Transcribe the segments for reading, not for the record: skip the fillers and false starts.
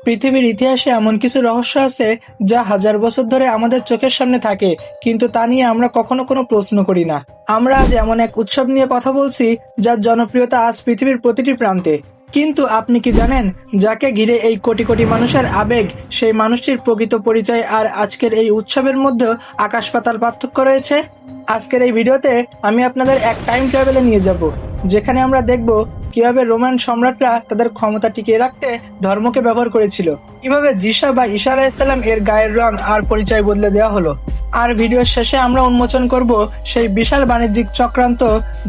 পৃথিবীর ইতিহাসে এমন কিছু রহস্য আছে যা হাজার বছর ধরে আমাদের চোখের সামনে থাকে, কিন্তু তা নিয়ে আমরা কখনো কোনো প্রশ্ন করি না। আমরা আজ এমন এক উৎসব নিয়ে কথা বলছি যার জনপ্রিয়তা আজ পৃথিবীর প্রতিটি প্রান্তে। কিন্তু আপনি কি জানেন, যাকে ঘিরে এই কোটি কোটি মানুষের আবেগ, সেই মানুষটির প্রকৃত পরিচয় আর আজকের এই উৎসবের মধ্যে আকাশ পাতাল পার্থক্য রয়েছে? আজকের এই ভিডিওতে আমি আপনাদের এক টাইম ট্রাভেলে নিয়ে যাব, যেখানে আমরা দেখব কিভাবে রোমান সম্রাটরা তাদের ক্ষমতা টিকিয়ে রাখতে ধর্মকে ব্যবহার করেছিল, কিভাবে যিশা বা ঈসা আলাইহিসসালাম এর গায়ের রং আর পরিচয় বদলে দেওয়া হলো। আর ভিডিওর শেষে আমরা উন্মোচন করব সেই বিশাল বাণিজ্যিক চক্রান্ত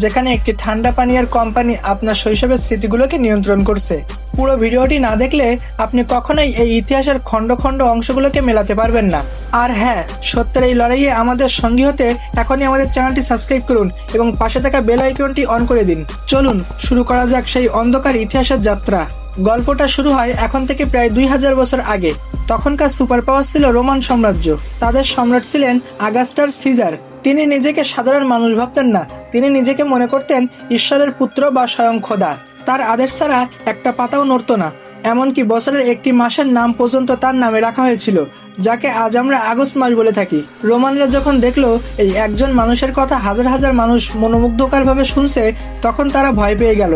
যেখানে একটি ঠান্ডা পানীয়ের কোম্পানি আপনার শৈশবের স্মৃতিগুলোকে নিয়ন্ত্রণ করছে। পুরো ভিডিওটি না দেখলে আপনি কখনোই এই ইতিহাসের খণ্ড খণ্ড অংশগুলোকে মেলাতে পারবেন না। আর হ্যাঁ, সত্যের এই লড়াইয়ে আমাদের সঙ্গী হতে এখনই আমাদের চ্যানেলটি সাবস্ক্রাইব করুন এবং পাশে থাকা বেল আইকনটি অন করে দিন। চলুন শুরু করা যাক সেই অন্ধকার ইতিহাসের যাত্রা। গল্পটা শুরু হয় এখন থেকে প্রায় 2000 বছর আগে। তখনকার সুপার পাওয়ার ছিল রোমান সাম্রাজ্য। তাদের সম্রাট ছিলেন আগাস্টাস সিজার। তিনি নিজেকে সাধারণ মানুষ ভাবতেন না, তিনি নিজেকে মনে করতেন ঈশ্বরের পুত্র বা স্বয়ং খোদা। তার আদেশ ছাড়া একটা পাতাও নড়ত না, এমনকি বছরের একটি মাসের নাম পর্যন্ত তার নামে রাখা হয়েছিল, যাকে আজ আমরা আগস্ট মাস বলে থাকি। রোমানরা যখন দেখলো এই একজন মানুষের কথা হাজার হাজার মানুষ মনোমুগ্ধকরভাবে শুনছে, তখন তারা ভয় পেয়ে গেল।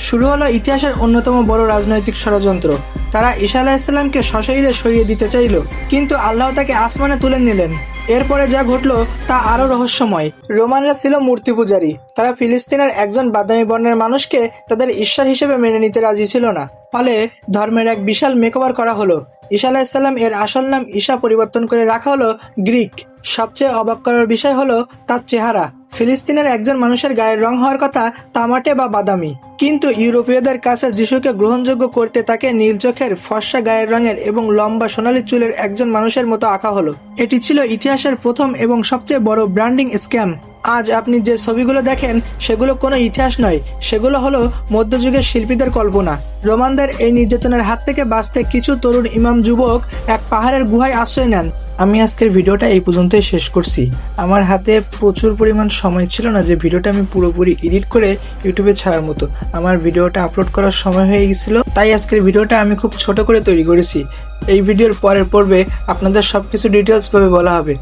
শুরু হলো ইতিহাসের অন্যতম বড় রাজনৈতিক ষড়যন্ত্র। তারা ঈসা আলাইহিসসালামকে সশরীরে সরিয়ে দিতে চাইল, কিন্তু আল্লাহ তাকে আসমানে তুলে নিলেন। এরপরে যা ঘটলো তা আরো রহস্যময়। রোমানরা ছিল মূর্তি পূজারী। তারা ফিলিস্তিনের একজন বাদামি বর্ণের মানুষকে তাদের ঈশ্বর হিসেবে মেনে নিতে রাজি ছিল না। ফলে ধর্মের এক বিশাল মেকওভার করা হলো। ঈসা আলাইহিসসালাম এর আসল নাম ঈসা পরিবর্তন করে রাখা হলো গ্রিক। সবচেয়ে অবাক করার বিষয় হলো তার চেহারা। ফিলিস্তিনের একজন মানুষের গায়ের রং হওয়ার কথা তামাটে বা বাদামি, কিন্তু ইউরোপীয়দের কাছে যিশুকে গ্রহণযোগ্য করতে তাকে নীল চোখের, ফর্সা গায়ের রঙের এবং লম্বা সোনালী চুলের একজন মানুষের মতো আঁকা হলো। এটি ছিল ইতিহাসের প্রথম এবং সবচেয়ে বড় ব্র্যান্ডিং স্ক্যাম। আজ আপনি যে ছবিগুলো দেখেন সেগুলো কোনো ইতিহাস নয়, সেগুলো হলো মধ্যযুগের শিল্পীদের কল্পনা। রোমানদের এই নির্যাতনের হাত থেকে বাঁচতে কিছু তরুণ ইমাম যুবক এক পাহাড়ের গুহায় আশ্রয় নেন। আমি আজকের ভিডিওটা এই পর্যন্তই শেষ করছি। আমার হাতে প্রচুর পরিমাণ সময় ছিল না যে ভিডিওটা আমি পুরোপুরি এডিট করে ইউটিউবে ছাড়ার মতো। আমার ভিডিওটা আপলোড করার সময় হয়ে গেছিল, তাই আজকের ভিডিওটা আমি খুব ছোট করে তৈরি করেছি। এই ভিডিওর পরের পর্বে আপনাদের সবকিছু ডিটেলস ভাবে বলা হবে।